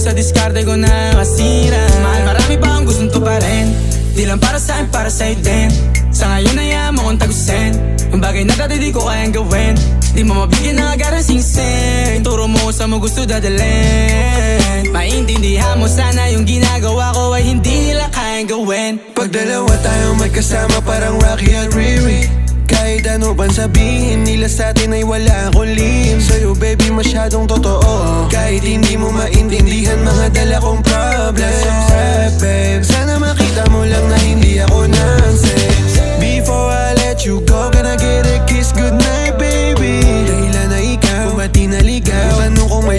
sa diskarte ko na masira. Mahal, marami pa akong gustong tuparin. Di lang para sa'kin, para sa'yo din. Sa ngayon ayaw mo kong tagusin ang bagay na dati di ko kayang gawin. Di mo mabigyan ng agarang singsing. Turo mo sa mo gusto dadalhin. Maintindihan mo sana yung ginagawa ko ay hindi nila kayang gawin. Pag dalawa tayong magkasama parang Rocky at Riri. Kahit ano bang sabihin nila sa'tin ay wala akong lihim. Sa'yo baby masyadong totoo. Kahit hindi mo maintindihan mga dala kong problems. Babe, sana makita mo lang na hindi ako nonsense.